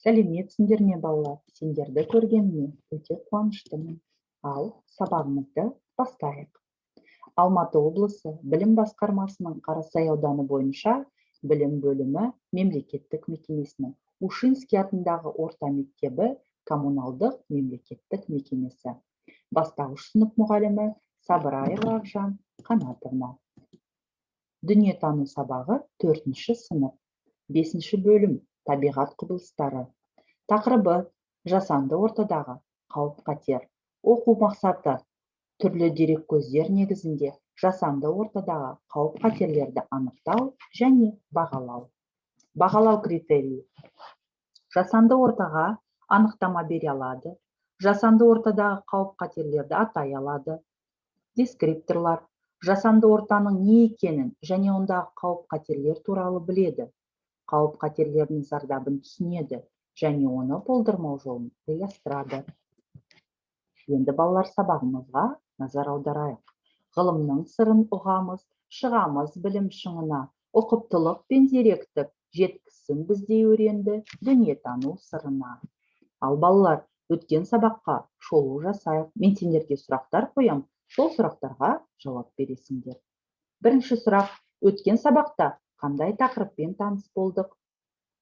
Сәлеметсіңдер ме, балалар? Сендерді көргеніме өте қуаныштымын. Ал сабағымызды бастайық. Алматы облысы білім басқармасының Қарасай ауданы бойынша білім бөлімі мемлекеттік мекемесінің Ушинский атындағы орта мектебі коммуналдық мемлекеттік мекемесі. Бастауыш сынып мұғалімі Сабыраева Ақжан Қанатовна. Дүниетану сабағы 4-ші сынып, 5-ші бөлім табиғат құбылыстары. Тақырыбы жасанды ортадағы қауіп-қатер. Оқу мақсаты түрлі дерек көздер негізінде жасанды ортадағы қауіп-қатерлерді анықтау және бағалау. Бағалау критерийі. Жасанды ортаға анықтама бере алады. Жасанды ортадағы қауіп-қатерлерді атай алады. Дескрипторлар. Жасанды ортаның не екенін және ондағы қауіп-қатерлер туралы біледі. Қауіп-қатерлердің зардабын түсінеді және оны болдырмау жолын ойластырады. Енді балалар сабағымызға назар аударайық. Ғылымның сырын ұғамыз, шығамыз білім шыңына, ұқыптылық пен зеректік жеткізсін біздей өренді дүниетану сырына. Ал балалар, өткен сабаққа шолу жасайық. Мен сендерге сұрақтар қоям, сол сұрақтарға жауап бересіңдер. Бірінші сұрақ: өткен сабақта қандай тақырыппен таныс болдық?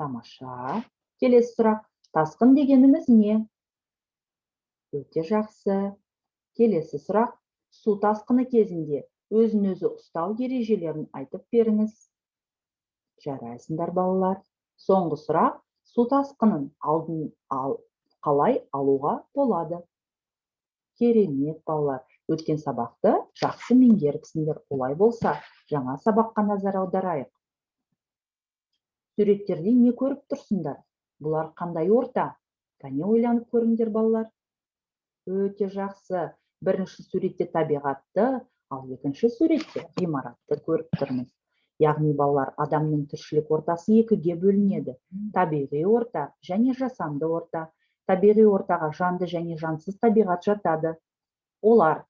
Тамаша. Келесі сұрақ: тасқын дегеніміз не? Өте жақсы. Келесі сұрақ: су тасқыны кезінде өзін-өзі ұстау ережелерін айтып беріңіз. Жарайсыңдар балалар. Соңғы сұрақ: су тасқынын алдын қалай алуға болады? Керемет балалар. Өткен сабақты жақсы меңгеріпсіңдер. Олай болса, жаңа сабаққа назар аударайық. Суреттерде не көріп тұрсыңдар? Бұлар қандай орта? Кәне ойланып көріңдер балалар. Өте жақсы. Бірінші суретте табиғатты, ал екінші суретте ғимаратты көріп тұрмыз. Яғни балалар, адамның тіршілік ортасы екіге бөлінеді. Табиғи орта және жасанды орта. Табиғи ортаға жанды және жансыз табиғат жатады. Олар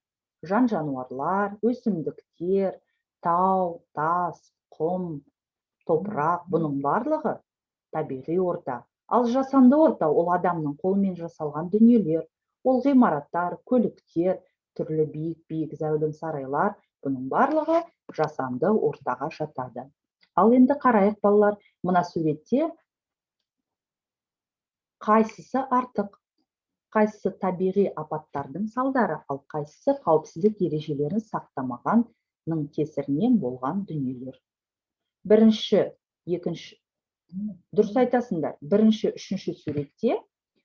жан-жануарлар, өсімдіктер, тау, тас, құм, топырақ, бұның барлығы табиғи орта. Ал жасанды орта ол адамның қолымен жасалған дүниелер. Ол ғимараттар, көліктер, түрлі биік зәулім сарайлар, бұның барлығы жасанды ортаға жатады. Ал енді қарайық балалар, мына суретте қайсысы артық? Қайсысы табиғи апаттардың салдары, ал қайсысы қауіпсіздік ережелерін сақтамағанның кесірінен болған дүниелер? Дұрыс айтасыңдар. Бірінші, үшінші суретте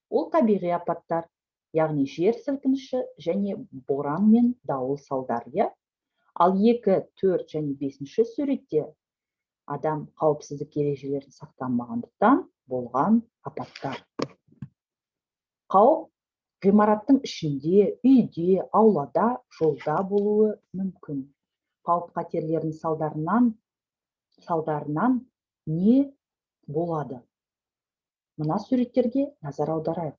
ол табиғи апаттар, яғни жер сілкініші және боран мен дауыл салдары. Ал 2, 4 және 5-ші суретте адам қауіпсіздік ережелерін сақтамағандықтан болған апаттар. Қауіп ғимараттың ішінде, үйде, аулада, жолда болуы мүмкін. Қауіп-қатерлердің салдарынан не болады? Мына суреттерге назар аударайық.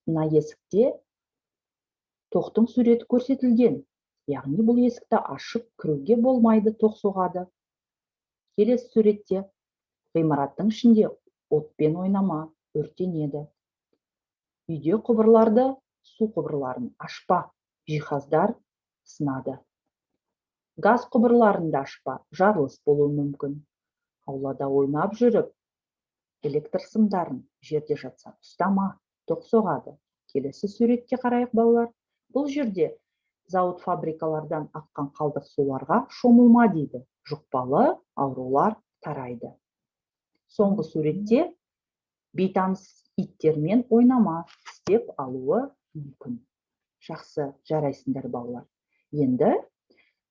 Мына есікте тоқтың суреті көрсетілген. Яғни бұл есікті ашып кіруге болмайды, тоқ соғады. Келесі суретте ғимараттың ішінде отпен ойнама, өртенеді. Үйде құбырларды, су құбырларын ашпа, жиһаздар сынады. Газ құбырларында ашпа, жарылыс болуы мүмкін. Аулада ойнап жүріп, электр сымдарын жерде жатса ұстама, тоқ соғады. Келесі суретке қарайық балалар. Бұл жерде зауыт фабрикалардан аққан қалдық суларға шомылма дейді. Жұқпалы аурулар тарайды. Соңғы суретте бейтаныс иттермен ойнама, тістеп алуы мүмкін. Жақсы, жарайсыңдар балалар. Енді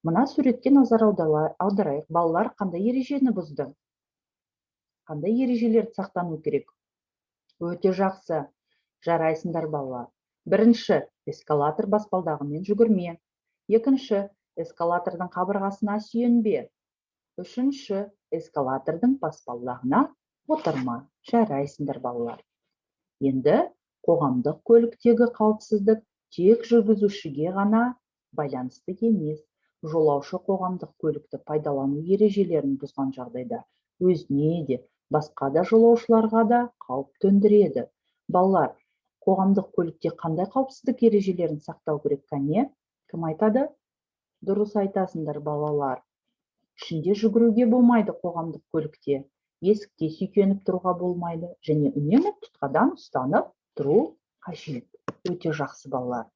мына суретке назар аударайық. Балалар қандай ережені бұзды? Қандай ережелерді сақтану керек? Өте жақсы, жарайсыңдар балалар. Бірінші, эскалатор баспалдағымен жүгірме. Екінші, эскалатордың қабырғасына сүйенбе. Үшінші, эскалатордың баспалдағына отырма. Жарайсыңдар балалар. Енді қоғамдық көліктегі қауіпсіздік тек жүргізушіге ғана байланысты емес. Жолаушы қоғамдық көлікті пайдалану ережелерін бұзған жағдайда өзіне де, басқа да жолаушыларға да қауіп төндіреді. Балалар, қоғамдық көлікте қандай қауіпсіздік ережелерін сақтау керек, кәне? Кім айтады? Дұрыс айтасыңдар, балалар. Ішінде жүгіруге болмайды қоғамдық көлікте. Есікте сүйкеніп тұруға болмайды, және үнемі тұтқадан ұстанып тұру қажет. Өте жақсы, балалар.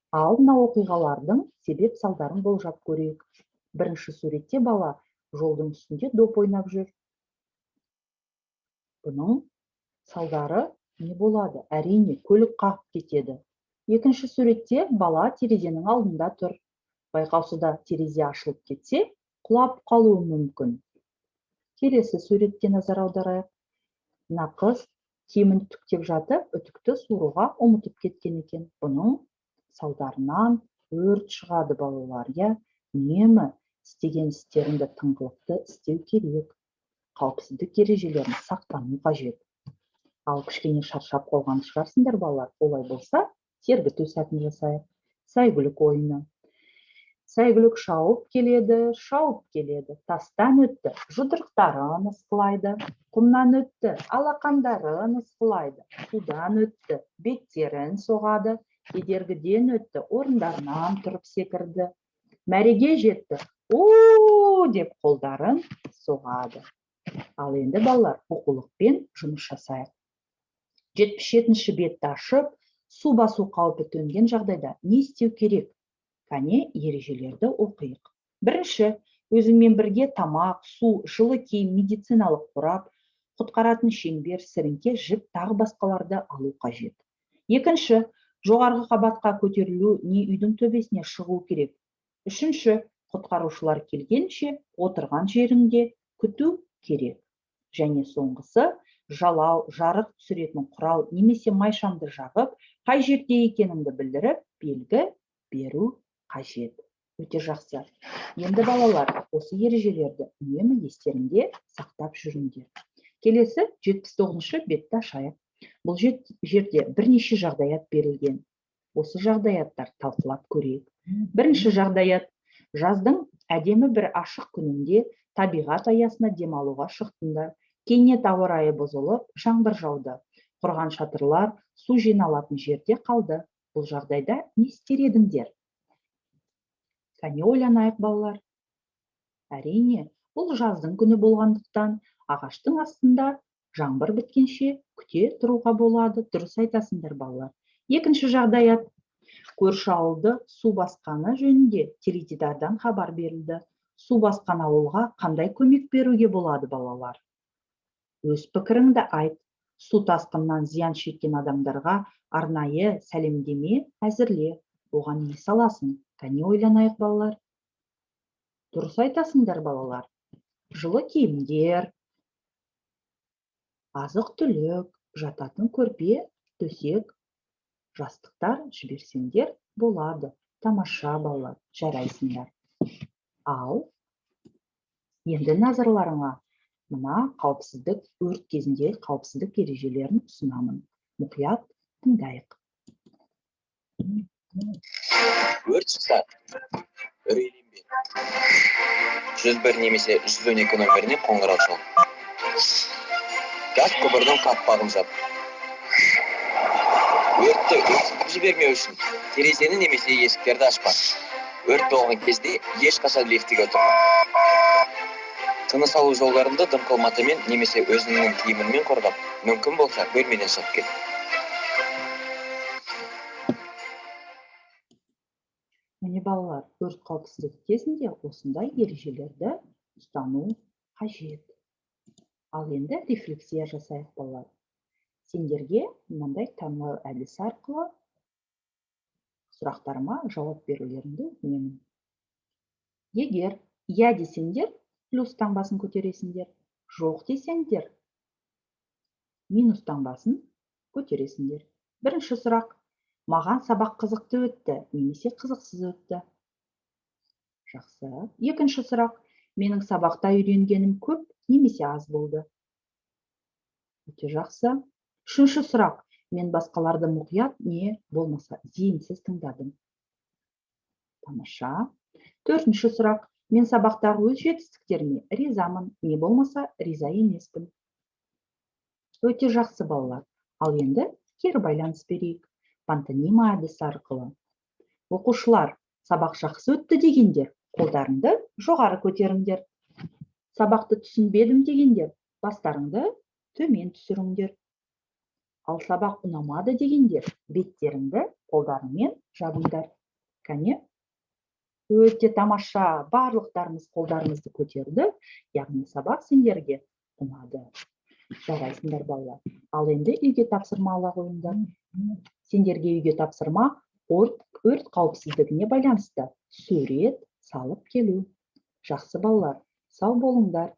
Ал мына оқиғалардың себеп салдарын болжап көрейік. Бірінші суретте бала жолдың үстінде доп ойнап жүр. Бұның салдары не болады? Әрине, көлік қағып кетеді. Екінші суретте бала терезенің алдында тұр. Байқаусызда терезе ашылып кетсе, құлап қалуы мүмкін. Келесі суретке назар аударайық. Мына қыз киімін үтіктеп жатып, үтікті суыруға ұмытып кеткен екен. Бұның салдарынан өрт шығады, балалар. Үнемі істеген істеріңді тыңғылықты істеу керек. Қауіпсіздік ережелерін сақтану қажет. Ал кішкене шаршап қалған шығарсыңдар, балалар. Олай болса, сергіту сәтін жасайық. Сәйгүлік ойыны. Сәйгүлік шауып келеді, тастан өтті, жұдырықтарын ысқылайды, құмнан өтті, алақандарын ысқылайды, судан өтті, беттерін соғады, кедергіден өтті, орындарынан тұрып секірді, мәреге жетті, о деп қолдарын соғады. Ал енді балалар, оқулықпен жұмыс жасайық. 77-ші бетті ашып, су басу қаупі төнген жағдайда не істеу керек? Кәне, ережелерді оқиық. Бірінші, өзіңмен бірге тамақ, су, жылы киім, медициналық қорап, құтқаратын шеңбер, сіріңке, жіп, тағы басқаларды алу қажет. Екінші, жоғарғы қабатқа көтерілу не үйдің төбесіне шығу керек. Үшінші, құтқарушылар келгенше отырған жеріңде күту керек. Және соңғысы, жалау, жарық түсіретін құрал немесе майшамды жағып, қай жерде екеніңді білдіріп, белгі беру қажет. Өте жақсы. Енді балалар, осы ережелерді үнемі естеріңде сақтап жүріңдер. Келесі 79-ші бетті ашайық. Бұл жерде бірнеше жағдаят берілген. Осы жағдаяттар талқылап көрейік. Бірінші жағдаят: жаздың әдемі бір ашық күнінде табиғат аясына демалуға шықтыңдар. Кенет ауа райы бұзылып, жаңбыр жауды. Құрған шатырлар су жиналатын жерде қалды. Бұл жағдайда не істер едіңдер? Кәне ойланайық, балалар. Әрине, бұл жаздың күні болғандықтан ағаштың астында жаңбыр біткенше күте тұруға болады. Дұрыс айтасыңдар, балалар. Екінші жағдаят: көрші ауылды су басқаны жөнінде теледидардан хабар берілді. Су басқан ауылға қандай көмек беруге болады, балалар? Өз пікіріңді айт. Су тасқыннан зиян шеккен адамдарға арнайы сәлемдеме әзірле. Оған не саласың? Кәне ойланайық, балалар. Дұрыс айтасыңдар, балалар. Жылы киімдер, азық-түлік, жататын көрпе, төсек, жастықтар жіберсеңдер болады. Тамаша, балалар, жарайсыңдар. Ал енді назарларыңа мына қауіпсіздік, өрт кезінде қауіпсіздік ережелерін ұсынамын. Мұқият тыңдайық. Өрт шықса, үрейленбе. 101 немесе 112 нөміріне қоңырау шал. Газ құбырдың қақпағын жап. Өртті өртіп жібермеу үшін терезені немесе есіктерді ашпа. Өрт болған кезде ешқашан лифтіге отырма. Тыныс алу жолдарында дымқыл матамен немесе өзіңнің киіміңмен қорғап, мүмкін болса бөлмеден шығып кет. Міне, балалар, өрт қауіпсіздігі кезінде осындай ережелерді ұстану қажет. Ал енді рефлексия жасайық, балалар. Сендерге мынандай таңдау әдісі арқылы сұрақтарыма жауап берулеріңді өтінемін. Егер иә десеңдер, плюс таңбасын көтересіңдер. Жоқ десеңдер, минус таңбасын көтересіңдер. Бірінші сұрақ: маған сабақ қызықты өтті, немесе қызықсыз өтті? Жақсы. Екінші сұрақ: менің сабақта үйренгенім көп, немесе аз болды? Өте жақсы. Үшінші сұрақ: мен басқаларды мұқият не болмаса зейінсіз тыңдадым? Тамаша. Төртінші сұрақ: мен сабақтағы өз жетістіктеріме ризамын, не болмаса риза емеспін? Өте жақсы балалар. Ал енді кері байланыс берейік. Пантонима әдісі арқылы. Оқушылар, сабақ жақсы өтті дегендер, қолдарыңды жоғары көтеріңдер. Сабақты түсінбедім дегендер, бастарыңды төмен түсіріңдер. Ал сабақ ұнамады дегендер, беттеріңді қолдарыңмен жабыңдар. Кәне? Өте тамаша, барлықтарыңыз қолдарыңызды көтерді, яғни сабақ сендерге ұнады. Жарайсыңдар балалар. Ал енді үйге тапсырма ала қойыңдар. Сендерге үйге тапсырма өрт қауіпсіздігіне байланысты сурет салып келу. Жақсы балалар, сау болыңдар.